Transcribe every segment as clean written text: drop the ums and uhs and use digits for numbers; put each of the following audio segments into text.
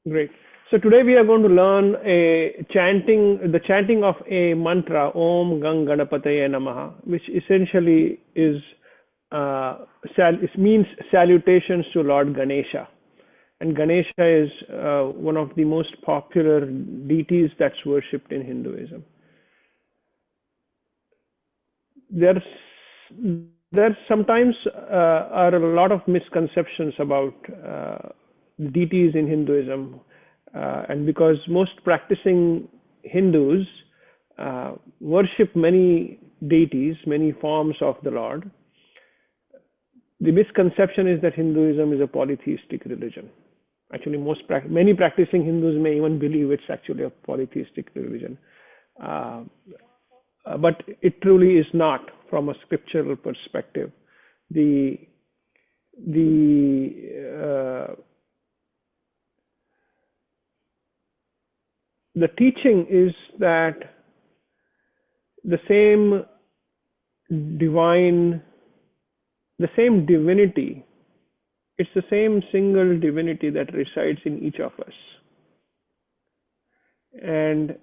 Great. So today we are going to learn the chanting of a mantra, Om Gang Ganapataye Namaha, which essentially it means salutations to Lord Ganesha. And Ganesha is one of the most popular deities that's worshipped in Hinduism. There's there sometimes are a lot of misconceptions about deities in Hinduism, and because most practicing Hindus worship many deities, many forms of the Lord, the misconception is that Hinduism is a polytheistic religion. Actually, many practicing Hindus may even believe it's actually a polytheistic religion. But it truly is not from a scriptural perspective. The teaching is that the same divinity, it's the same single divinity that resides in each of us. And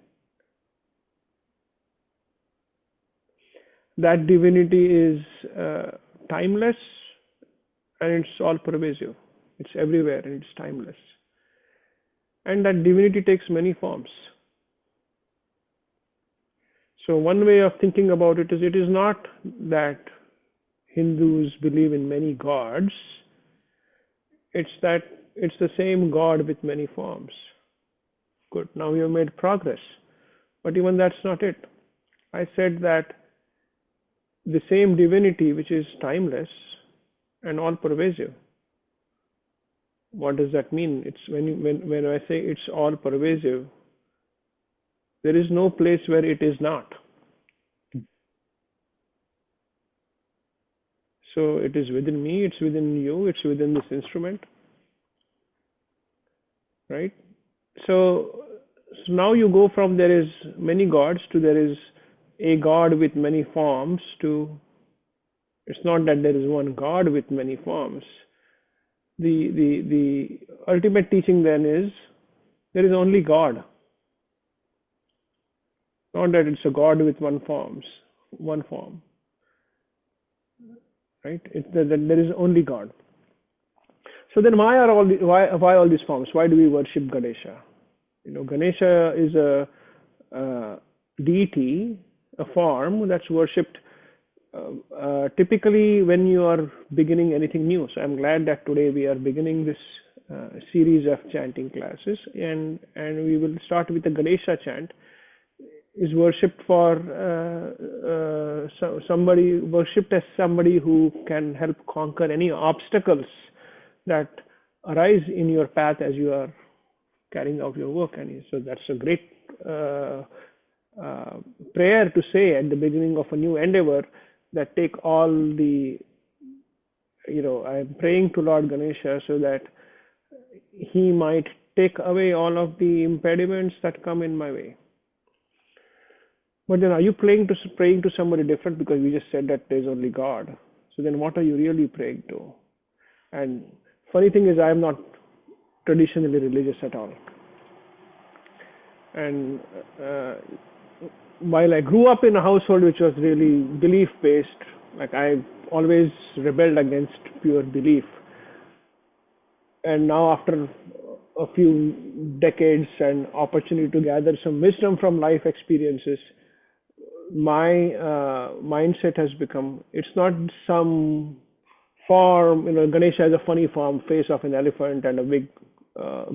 that divinity is timeless, and it's all pervasive. It's everywhere and it's timeless. And that divinity takes many forms. So one way of thinking about it is not that Hindus believe in many gods. It's that it's the same God with many forms. Good. Now we have made progress. But even that's not it. I said that the same divinity, which is timeless and all pervasive. What does that mean? It's when I say it's all pervasive, there is no place where it is not. So it is within me, it's within you, it's within this instrument, right? So now you go from there is many gods to there is a God with many forms to it's not that there is one God with many forms. The ultimate teaching then is there is only God. Not that it's a God with one form. Right? There is only God. So then why all these forms? Why do we worship Ganesha? Ganesha is a deity, a form that's worshipped typically when you are beginning anything new. So I'm glad that today we are beginning this series of chanting classes, and we will start with the Ganesha chant. Is worshipped for somebody worshipped as somebody who can help conquer any obstacles that arise in your path as you are carrying out your work. And so that's a great prayer to say at the beginning of a new endeavor, that take all the, I'm praying to Lord Ganesha so that he might take away all of the impediments that come in my way. But then are you praying to somebody different, because we just said that there's only God? So then what are you really praying to? And funny thing is, I am not traditionally religious at all. And while I grew up in a household which was really belief-based, like I always rebelled against pure belief. And now after a few decades and opportunity to gather some wisdom from life experiences, my mindset has become, it's not some form, Ganesha has a funny form, face of an elephant and a big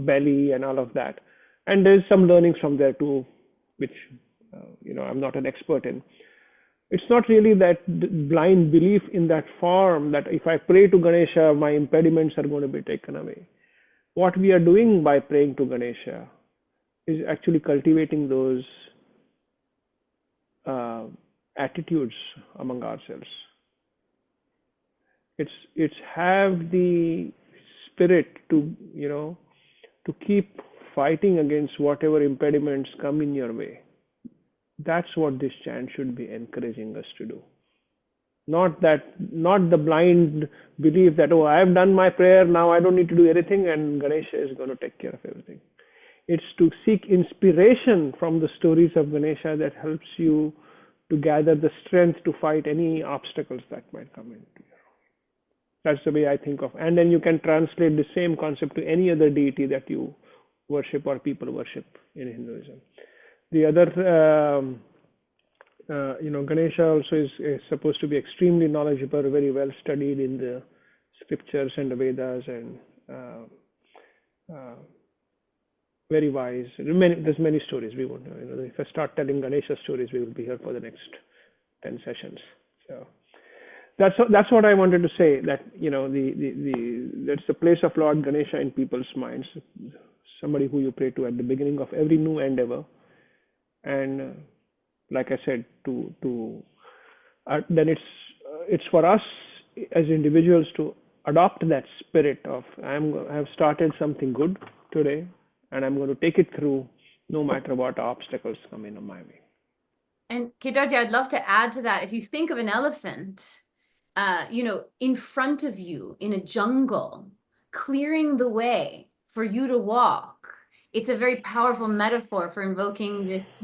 belly and all of that. And there's some learnings from there too, which I'm not an expert in. It's not really that blind belief in that form that if I pray to Ganesha, my impediments are going to be taken away. What we are doing by praying to Ganesha is actually cultivating those attitudes among ourselves. It's have the spirit to keep fighting against whatever impediments come in your way. That's what this chant should be encouraging us to do. Not the blind belief that, oh, I have done my prayer, now I don't need to do anything and Ganesha is going to take care of everything. It's to seek inspiration from the stories of Ganesha that helps you to gather the strength to fight any obstacles that might come into you. That's the way I think of. And then you can translate the same concept to any other deity that you worship or people worship in Hinduism. The other, Ganesha also is supposed to be extremely knowledgeable, very well studied in the scriptures and the Vedas, and uh, very wise. There's many stories. We won't, if I start telling Ganesha stories, we will be here for the next 10 sessions. So that's what I wanted to say. That that's the place of Lord Ganesha in people's minds. Somebody who you pray to at the beginning of every new endeavor, and like I said, then it's for us as individuals to adopt that spirit of I have started something good today, and I'm going to take it through no matter what obstacles come in my way. And Kedarji, I'd love to add to that. If you think of an elephant, in front of you in a jungle, clearing the way for you to walk, it's a very powerful metaphor for invoking this,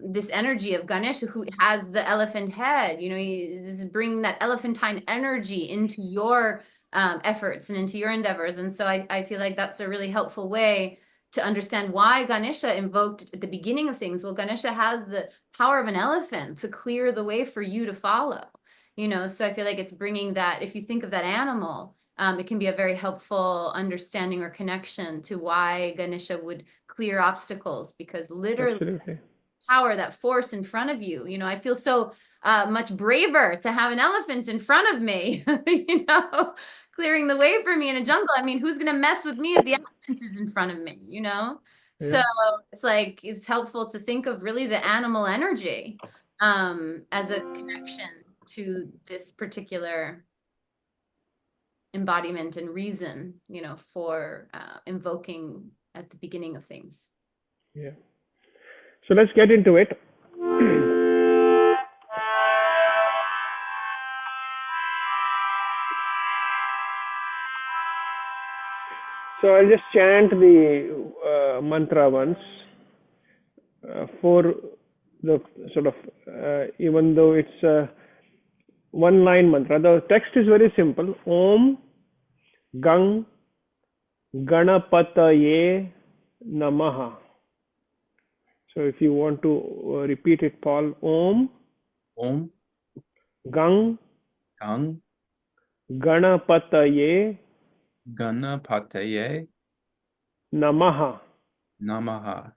this energy of Ganesha, who has the elephant head. He's bringing that elephantine energy into your efforts and into your endeavors. And so I feel like that's a really helpful way to understand why Ganesha invoked at the beginning of things. Well, Ganesha has the power of an elephant to clear the way for you to follow. So I feel like it's bringing that, if you think of that animal, it can be a very helpful understanding or connection to why Ganesha would clear obstacles, because literally Absolutely. power, that force in front of you. I feel so much braver to have an elephant in front of me, clearing the way for me in a jungle. I mean, who's going to mess with me if the elephant is in front of me, So Yeah. it's like, it's helpful to think of really the animal energy as a connection to this particular embodiment and reason, for invoking at the beginning of things. Yeah. So let's get into it. So I'll just chant the mantra once for the sort of, even though it's a one line mantra, the text is very simple. Om Gang Ganapataye Namaha. So if you want to repeat it, Paul, Om Gang Gang Ganapataye Ganapataye Namaha. Namaha.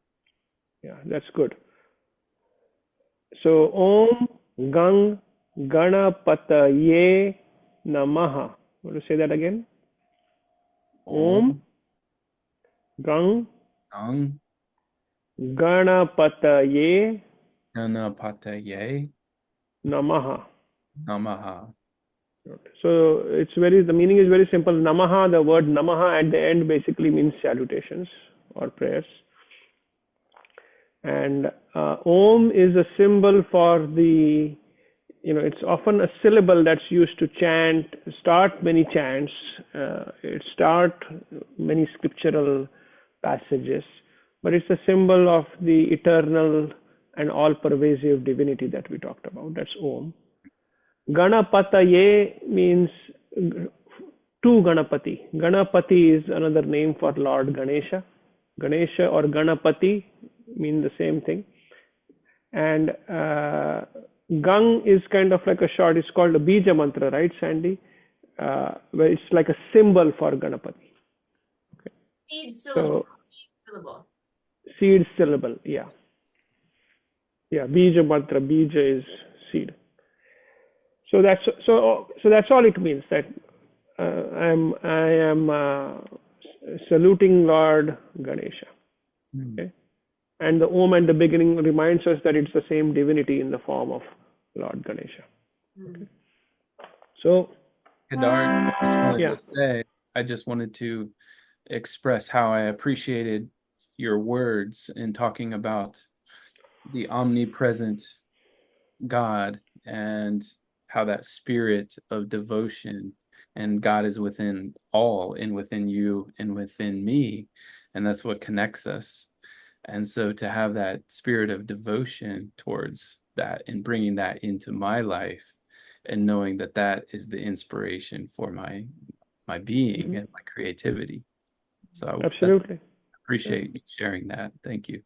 Yeah, that's good. So Om Gang Ganapataye Namaha. Want to say that again? Om Gang Gang Ganapataye Ganapataye Namaha. Namaha. So the meaning is very simple. Namaha, the word Namaha at the end basically means salutations or prayers. And Om is a symbol for the, it's often a syllable that's used to start many chants, start many scriptural passages, but it's a symbol of the eternal and all-pervasive divinity that we talked about. That's Om. Ganapataye means to Ganapati. Ganapati is another name for Lord Ganesha. Ganesha or Ganapati mean the same thing. And Gang is kind of like it's called a Bija mantra, right, Sandi? Where it's like a symbol for Ganapati. Okay. Seed syllable. Seed syllable, yeah. Yeah, Bija mantra, Bija is seed. So that's all it means, that I am saluting Lord Ganesha. Okay? And the Om at the beginning reminds us that it's the same divinity in the form of Lord Ganesha. Okay? So, Kedar, I just wanted to express how I appreciated your words in talking about the omnipresent God and how that spirit of devotion and God is within all, and within you and within me, and that's what connects us. And so to have that spirit of devotion towards that and bringing that into my life, and knowing that that is the inspiration for my being and my creativity. So absolutely appreciate you sharing that. Thank you.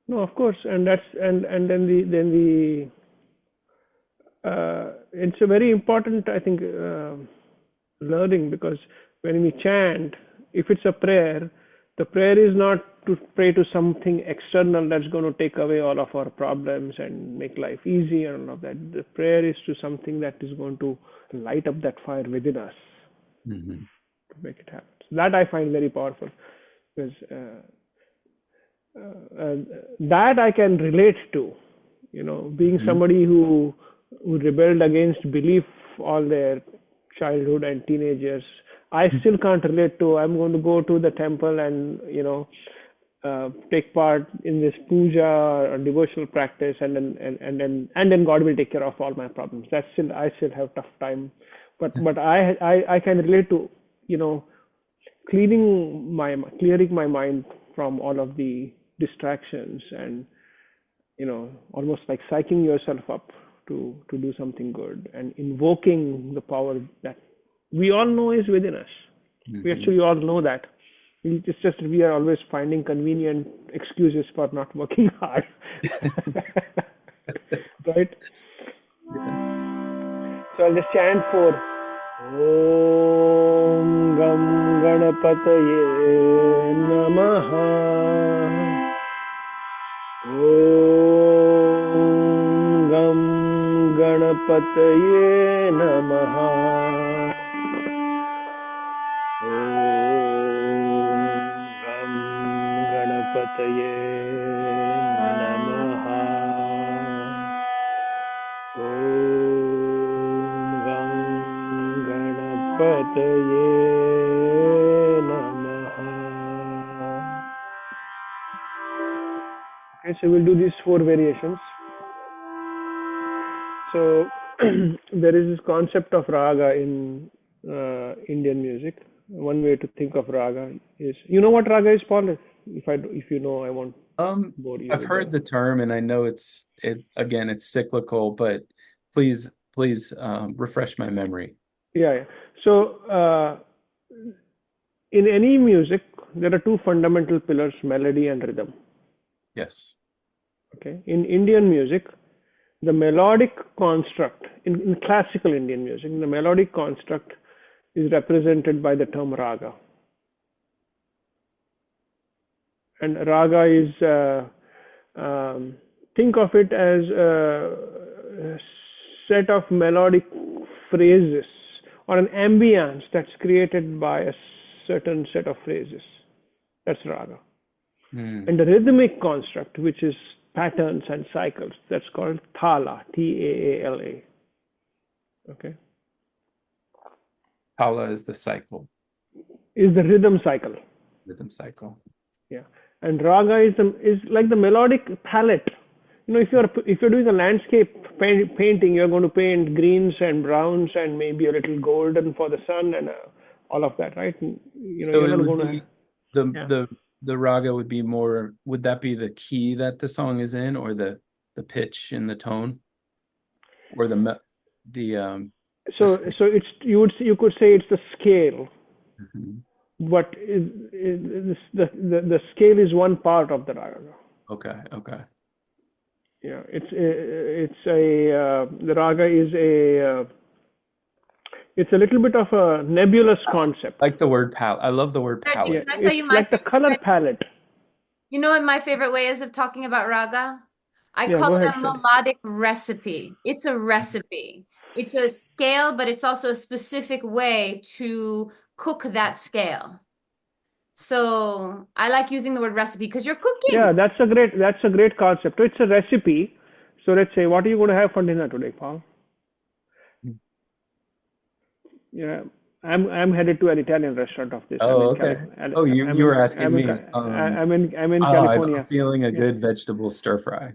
No, of course, and that's and then the it's a very important, I think, learning, because when we chant, if it's a prayer, the prayer is not to pray to something external that's going to take away all of our problems and make life easy and all of that. The prayer is to something that is going to light up that fire within us to make it happen. So that I find very powerful, because that I can relate to, being somebody who rebelled against belief all their childhood and teenagers. I still can't relate to, I'm going to go to the temple and take part in this puja or devotional practice, and then God will take care of all my problems. I still have tough time, but I can relate to clearing my mind from all of the distractions, and almost like psyching yourself up to do something good, and invoking the power that we all know is within us. We actually all know that. It's just we are always finding convenient excuses for not working hard. Right? Yes. So I'll just chant for Om Gam Ganapataye Namaha. Om Gam Ganapataye Namaha. Ganapataye Namaha. Om Gam Ganapataye Namaha. Okay, so we'll do these 4 variations. So there is this concept of raga in Indian music. One way to think of raga is, what raga is, Paul? If you know, I won't bore you. I've heard the term, and I know it's cyclical, but please refresh my memory. Yeah. So in any music, there are 2 fundamental pillars: melody and rhythm. Yes. Okay. In Indian music, the melodic construct, in classical Indian music, the melodic construct is represented by the term raga. And raga is, think of it as a set of melodic phrases, or an ambience that's created by a certain set of phrases. That's raga. And the rhythmic construct, which is patterns and cycles, that's called thala, Taala. Okay. Thala is the cycle. Is the rhythm cycle. Rhythm cycle. Yeah. And raga is like the melodic palette. If you're doing a landscape painting, you're going to paint greens and browns and maybe a little golden for the sun and all of that, right? So you're not going to. The raga would be more. Would that be the key that the song is in, or the pitch and the tone, or the So it's you could say it's the scale, but the scale is one part of the raga. Okay. Yeah, the raga is it's a little bit of a nebulous concept. Like the word palette. I love the word palette. Can I tell you my like the color palette. You know what my favorite way is of talking about raga? I call it a melodic recipe. It's a recipe. It's a scale, but it's also a specific way to cook that scale. So I like using the word recipe because you're cooking. Yeah, that's a great concept. So it's a recipe. So let's say, what are you going to have for dinner today, Paul? Yeah, I'm headed to an Italian restaurant of this. Oh, okay. You were asking me. I'm in California. I'm feeling a good vegetable stir fry.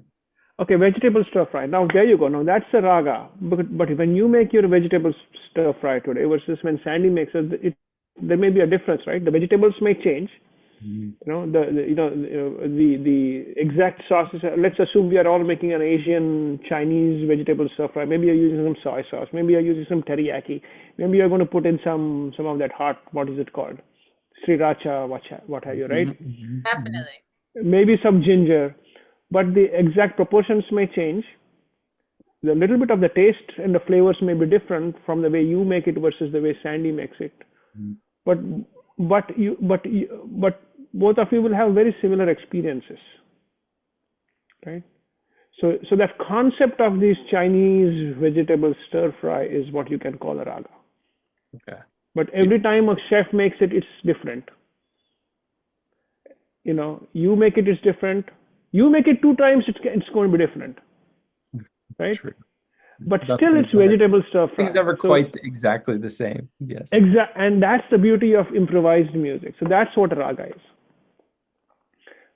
Okay, vegetable stir fry. Now there you go. Now that's a raga. But when you make your vegetable stir fry today versus when Sandy makes it, there may be a difference, right? The vegetables may change. You know the exact sauces. Let's assume we are all making an Asian Chinese vegetable stir fry. Maybe you're using some soy sauce. Maybe you're using some teriyaki. Maybe you're going to put in some of that hot. What is it called? Sriracha. What have you, right? Definitely. Maybe some ginger, but the exact proportions may change. The little bit of the taste and the flavors may be different from the way you make it versus the way Sandy makes it. But both of you will have very similar experiences, right? So that concept of this Chinese vegetable stir fry is what you can call a raga. Okay. But every time a chef makes it, it's different. You know, you make it, it's different. You make it 2 times, it's going to be different, right? True. But still, it's vegetable stir fry. Things never quite exactly the same. Yes. And that's the beauty of improvised music. So that's what raga is.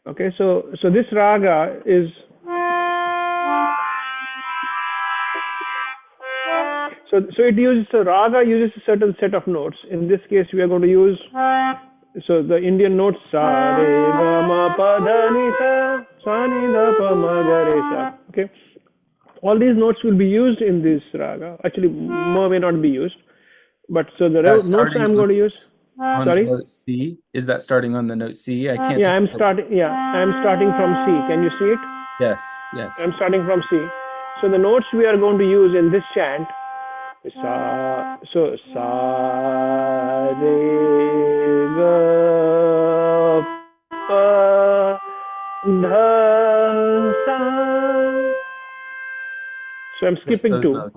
Okay, so this raga is. So it uses raga uses a certain set of notes. In this case, we are going to use. So the Indian notes sa re ga ma pa dha ni sa sa ni da pa ma ga re sa. Okay, all these notes will be used in this raga. Actually, more may not be used. But so the notes I'm going to use. Sorry. Note C. Is that starting on the note C? I can't. Yeah, I'm starting. Yeah, I'm starting from C. Can you see it? Yes. Yes. I'm starting from C. So the notes we are going to use in this chant. Sa, so sa re ga pa dha sa. So I'm skipping 2.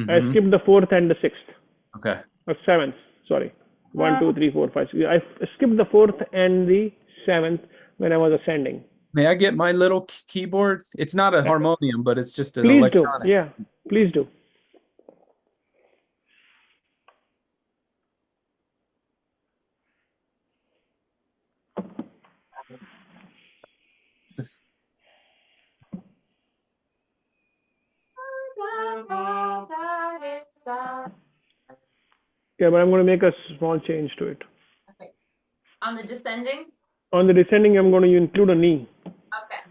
I skipped the 4th and the 6th. Okay. Or 7th. Sorry. 1, 2, 3, 4, 5, 6. I skipped the 4th and the 7th when I was ascending. May I get my little keyboard? It's not a harmonium, but it's just an please electronic. Do. Yeah, please do. Yeah, but I'm going to make a small change to it. Okay. On the descending? On the descending, I'm going to include a knee. Okay.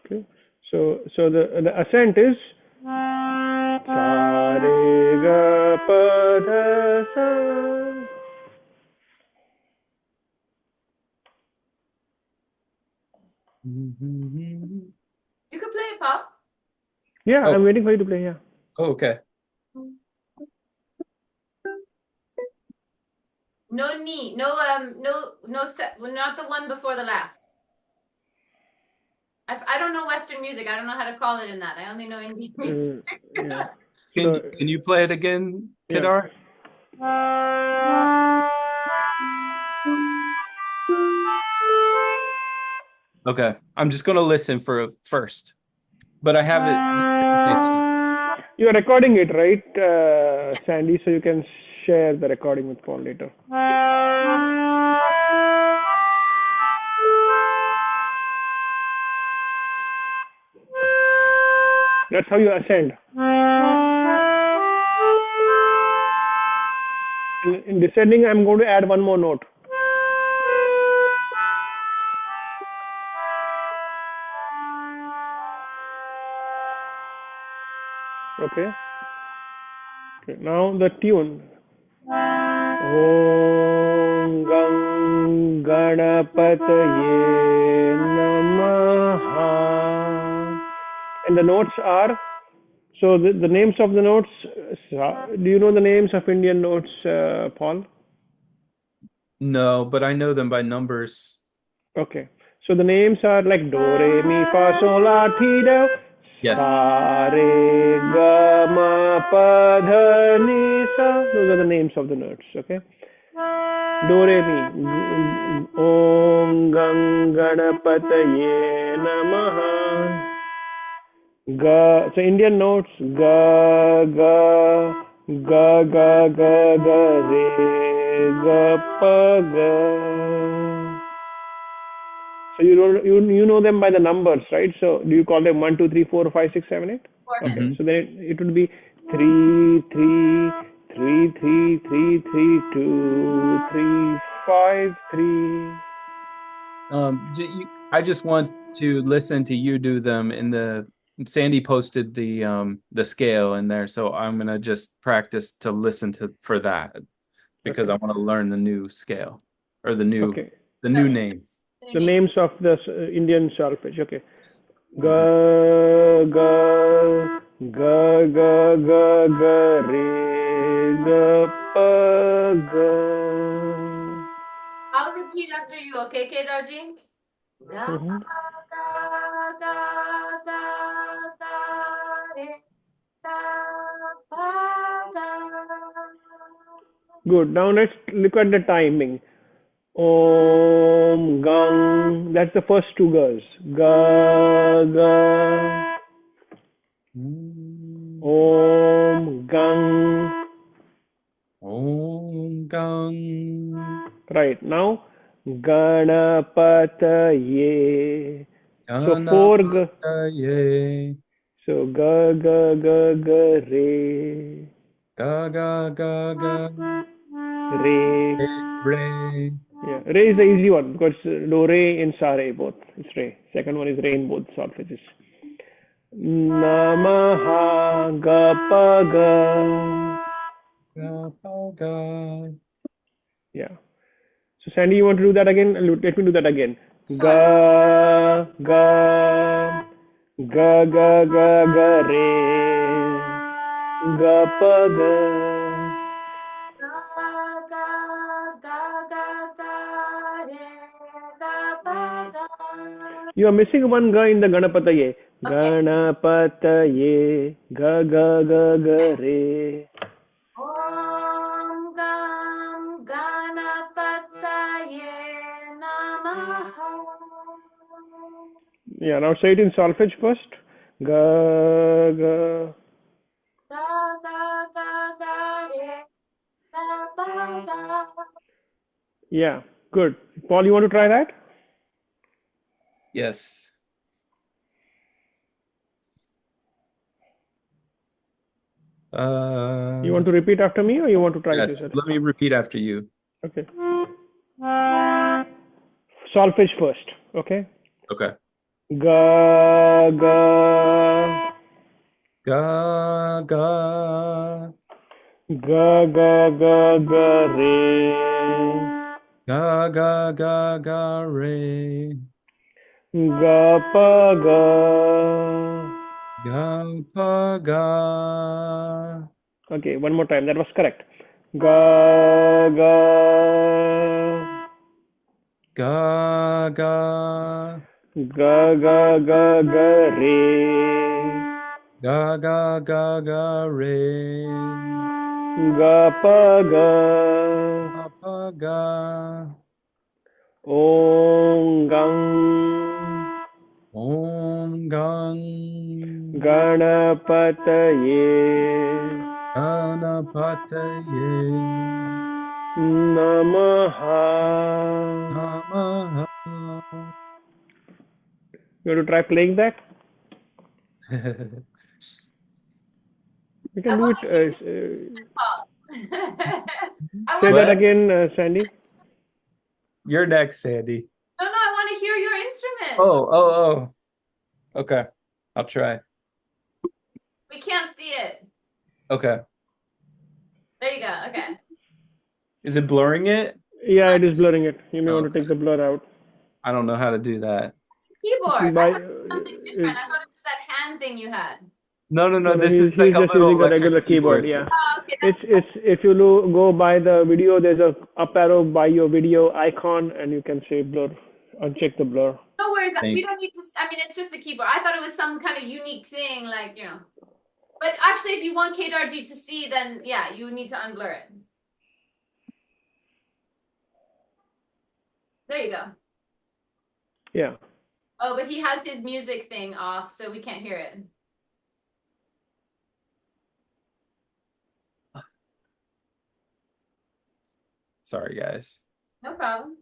Okay. So the ascent is sa re ga pa dha sa. You could play it, Paul. Yeah, I'm waiting for you to play. Yeah. Oh, okay. No knee, no set, well, not the one before the last. I don't know Western music. I don't know how to call it in that. I only know Indian music. Yeah. Can you play it again, Kedar? Yeah. Okay, I'm just gonna listen for first, but I have it. You're recording it, right, Sandy? So you can share the recording with Paul later. That's how you ascend. In descending, I'm going to add one more note. Okay. Now the tune. Om Ganapataye Namaha. And the notes are, so the names of the notes, do you know the names of Indian notes, Paul? No, but I know them by numbers. Okay. So the names are like do, re, mi, fa, sol, la, ti, do. Yes. Sa, re, ga, ma, pa, dha, ni, sa. Those are the names of the notes, okay? Do, re, mi. Om Ganapataye Namaha. Ga, so Indian notes, ga, ga, ga, ga, ga, ga, re, ga, pa, ga. So you know them by the numbers, right? So do you call them 1, 2, 3, 4, 5, 6, 7, 8? Okay. So then it would be 3, 3, 3, 3, 3, 3, 2, 3, 5, 3. I just want to listen to you do them in the Sandi posted the scale in there, so I'm gonna just practice to listen to for that because I want to learn the new scale or the new names. The names of the Indian solfege. Okay. Ga ga ga ga ga ga re ga pa ga. I'll repeat after you, okay, Kedarji? Ga ga ga ga ga re ga pa ga. Good. Now let's look at the timing. Om Gang. That's the first two Gas. Ga ga. Om Gang. Om Gang. Right now, Ganapataye. So four G. So ga ga ga ga re. Ga ga ga ga. Re. Re. Yeah, re is the easy one because do re and sa re both. It's re. Second one is re in both solfeges. Namaha ga pa ga. Ga pa ga. Yeah. So Sandi, you want to do that again? Let me do that again. Ga ga ga ga ga ga re ga pa ga. Ga ga ga ga ga re ga pa ga. You are missing one ga in the Ganapataye. Ganapataye ga ga ga ga re. Om Gam Ganapataye Namaha. Yeah, now say it in solfege first. Ga ga. Ga ga ga ga re ga pa ga. Yeah, good. Paul, you want to try that? Yes. You want to repeat after me, or you want to try it Yes, yourself? let me repeat after you. Okay. Solfege first. Okay. Okay. Ga ga Ga ga ga ga ga ga re ga ga ga ga re ga pa ga ga pa ga. Okay, one more time. That was correct. Ga ga Ga ga ga ga ga ga re ga ga ga ga re ga pa ga. ga pa ga. Om Gang Om Gang Ganapataye Ganapataye Namaha. Namaha. You want to try playing that? You can do it. Say that again, Sandi. You're next, Sandi. No, I want to hear your instrument. Oh. Okay, I'll try. We can't see it. Okay. There you go. Okay. Is it blurring it? Yeah, it is blurring it. You may want to take the blur out. I don't know how to do that. Keyboard. I thought it was something different. I thought it was that hand thing you had. No. This he's is like just using a regular keyboard. Yeah. Oh, okay. It's if you go by the video, there's a up arrow by your video icon, and you can say blur. Uncheck the blur. No worries. We don't need to. I mean, it's just a keyboard. I thought it was some kind of unique thing, like, you know. But actually, if you want Kedarji to see, then yeah, you need to unblur it. There you go. Yeah. Oh, but he has his music thing off, so we can't hear it. Sorry, guys. No problem.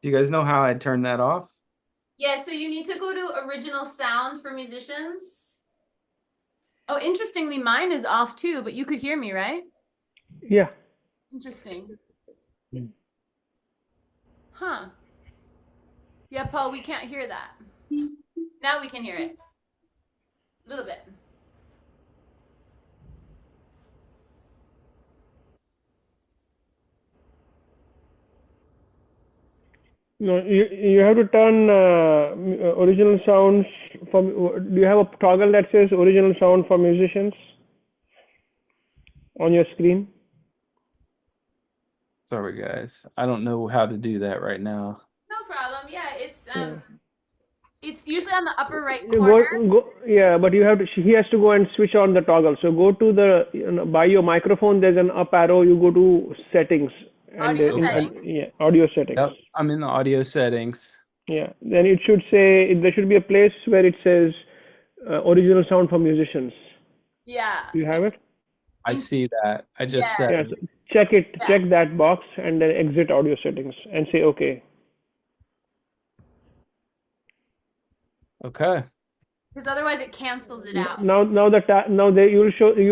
Do you guys know how I turn that off? Yeah, so you need to go to original sound for musicians. Oh, interestingly, mine is off too, but you could hear me, right? Yeah. Interesting. Huh. Yeah, Paul, we can't hear that. Now we can hear it. A little bit. No, you have to turn original sounds from. Do you have a toggle that says original sound for musicians on your screen? Sorry, guys. I don't know how to do that right now. No problem. Yeah, it's usually on the upper right You corner. yeah, but you have to. He has to go and switch on the toggle. So go to the by your microphone. There's an up arrow. You go to settings. Audio settings. Yeah, audio settings. Yep, I'm in the audio settings. Yeah, then it should say there should be a place where it says original sound for musicians. Yeah. Do you have it? I see that. I just Yeah. said Yeah, so check it. Yeah. Check that box and then exit audio settings and say okay. okay. Because otherwise it cancels it out. Now you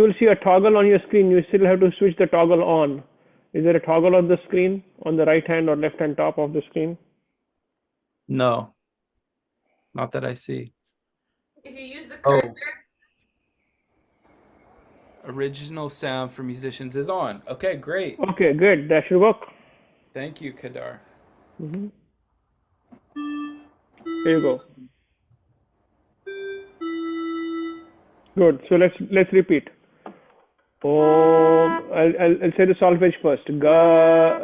will see a toggle on your screen. You still have to switch the toggle on. Is there a toggle on the screen on the right hand or left hand top of the screen? No, not that I see. If you use the Oh. cursor, Original sound for musicians is on. Okay, great. Okay, good. That should work. Thank you, Kedar. Here you go. Good. So let's repeat. I'll say the solfege first. Ga.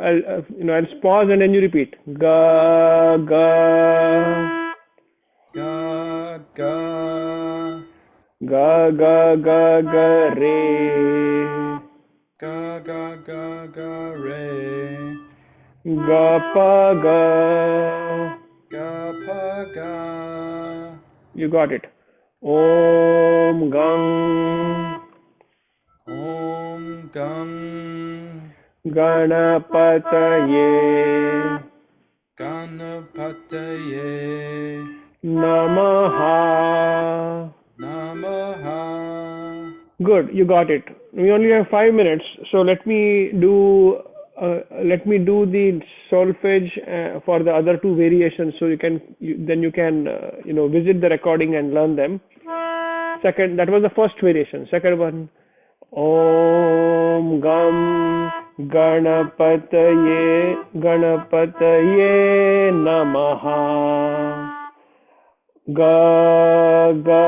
I'll pause and then you repeat. Ga ga. Ga ga. Ga ga ga ga re. Ga ga ga ga re. Ga pa ga. Ga pa ga. You got it. Om gang. Om gang. Ganapataye. Ganapataye. Namaha. Namaha. Good, you got it. We only have 5 minutes, so let me do the solfege for the other two variations, so you can visit the recording and learn them. Second, that was the first variation. Second one, Om Gam Ganapataye Namaha. Ga ga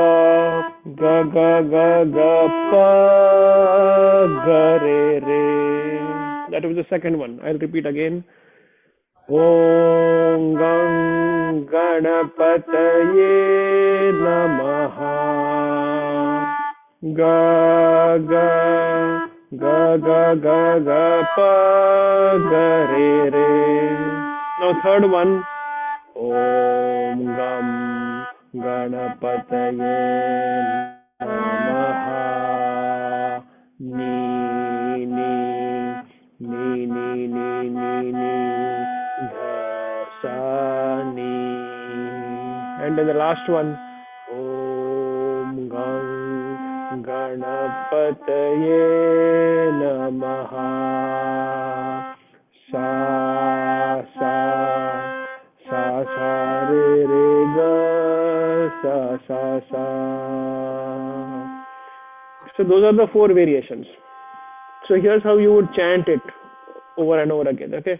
ga ga ga ga pa ga re re. That was the second one. I'll repeat again. Om Gang Ganapataye Namaha. Ga ga ga ga ga ga pa ga re re. Now third one. Om Gam Ganapataye Namaha. Ni ni ni ni ni ni dha sa ni. And then the last one. Om Gam Ganapataye Namaha. Sa sa sa re re ga sa sa sa. So those are the four variations. So here's how you would chant it over and over again. Okay.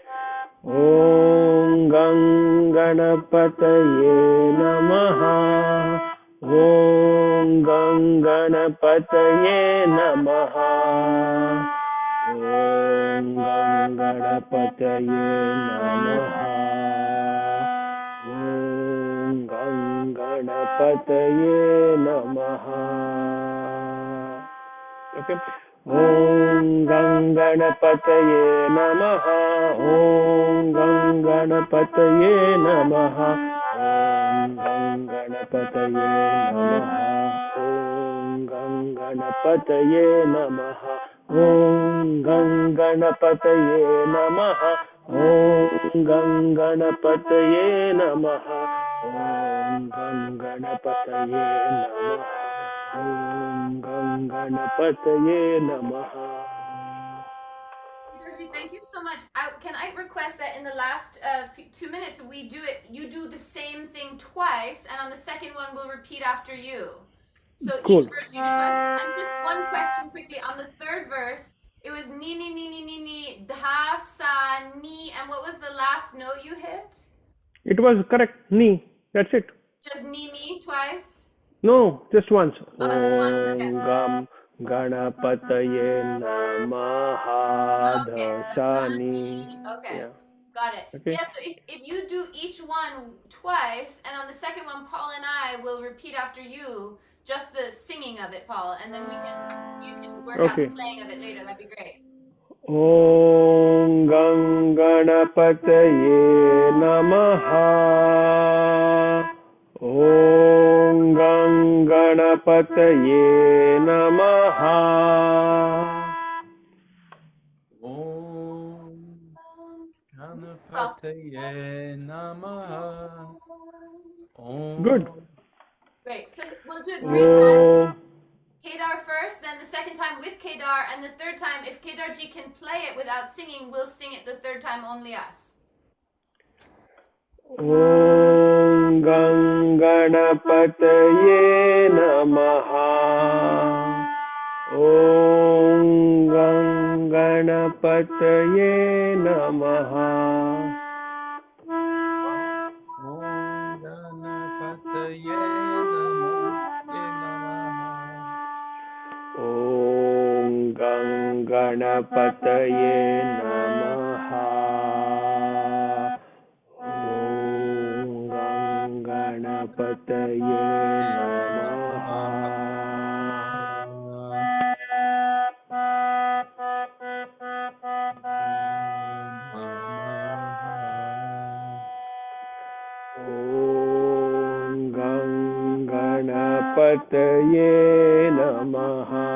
Om Gang Ganapataye Namaha. Om Gang Ganapataye Namaha. Om Gang Ganapataye Namaha. Om Gang Ganapataye Namaha. Okay. Om Gang Ganapataye Namaha. Om Gang Ganapataye Namaha. Om Gang Ganapataye Namaha. Om Gang Ganapataye Namaha. Om Gang Ganapataye Namaha. Om Gam Ganapataye Namaha. Om Gam Ganapataye Namaha. Om Gam Ganapataye Namaha. Kedarji, thank you so much. Can I request that in the last 2 minutes you do the same thing twice, and on the second one we'll repeat after you. So Cool. each verse you do twice. And just one question quickly on the third verse. It was ni ni ni ni ni ni dha sa ni, and what was the last note you hit? It was correct. Ni. That's it. Just ni twice? No, just once. Oh, just once. Okay. Om Gam Ganapataye Namaha. Okay. Dasani. Okay. Yeah. Got it. Okay. Yeah, so if you do each one twice, and on the second one, Paul and I will repeat after you just the singing of it, Paul, and then you can work out the playing of it later. That'd be great. Om Gam Ganapataye Namaha. Om Gam Ganapataye Namaha. Om Ganapataye Namaha. Om. Good. Great. So we'll do it 3 times. Kedar first, then the second time with Kedar, and the third time, if Kedarji can play it without singing, we'll sing it the third time, only us. Om Gam Ganapataye Namaha. Om Gam Ganapataye Namaha. Om Ganapataye Namaha. Om Gam Ganapataye Namaha. Om Gam Ganapataye Namaha. Om Gam Ganapataye Namaha.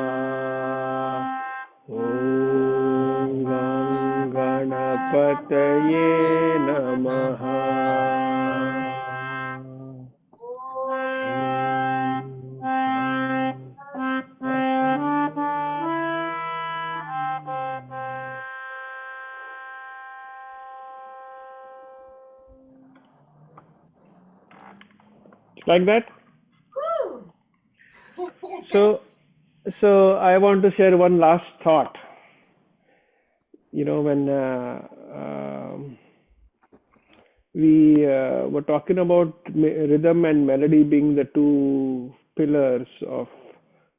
Om Gam Ganapataye Namaha. Like that? Woo! So I want to share one last thought. You know, when we were talking about rhythm and melody being the two pillars of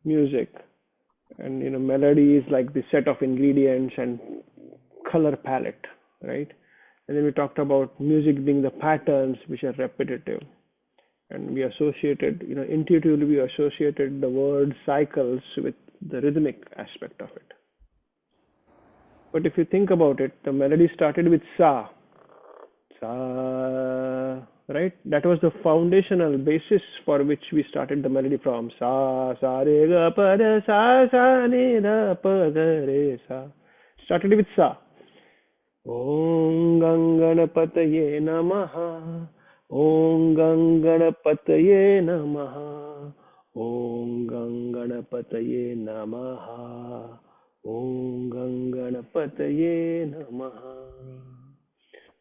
music, and you know, melody is like the set of ingredients and color palette, right? And then we talked about music being the patterns which are repetitive. And we associated, you know, intuitively we associated the word cycles with the rhythmic aspect of it. But if you think about it, the melody started with sa, right? That was the foundational basis for which we started the melody from. Sa, sa, re, ga, pa, da, sa, ni, da, pa, da, re, sa. Started with sa. Om Ganapataye Namaha. Om Ganapataye Namaha. Om Ganapataye Namaha. Om Ganapataye Namaha.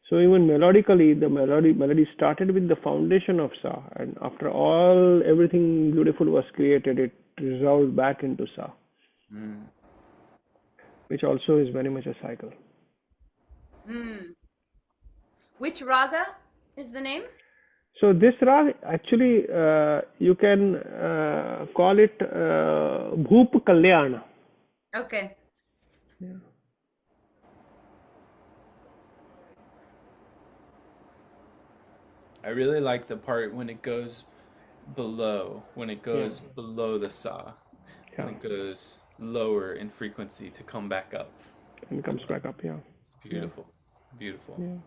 So even melodically, the melody started with the foundation of sa, and after all, everything beautiful was created, it resolved back into sa, which also is very much a cycle. Which raga is the name? So this rag, actually, you can call it Bhoop Kalyan. Okay. Yeah. I really like the part when it goes below, below the sa, when it goes lower in frequency to come back up. And comes back up, yeah. It's beautiful. Beautiful. Yeah.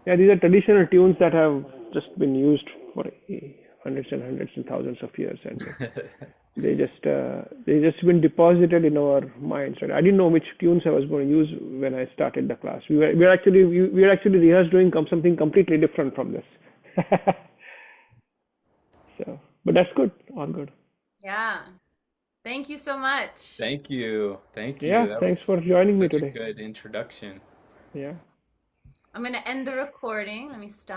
Yeah, these are traditional tunes that have just been used for hundreds and hundreds and thousands of years, and They just been deposited in our minds. Right? I didn't know which tunes I was going to use when I started the class. We were actually rehearsed doing something completely different from this. So, but that's good. All good. Yeah. Thank you so much. Thank you. Yeah, That thanks was for joining me such a today. good introduction. Yeah. I'm going to end the recording. Let me stop.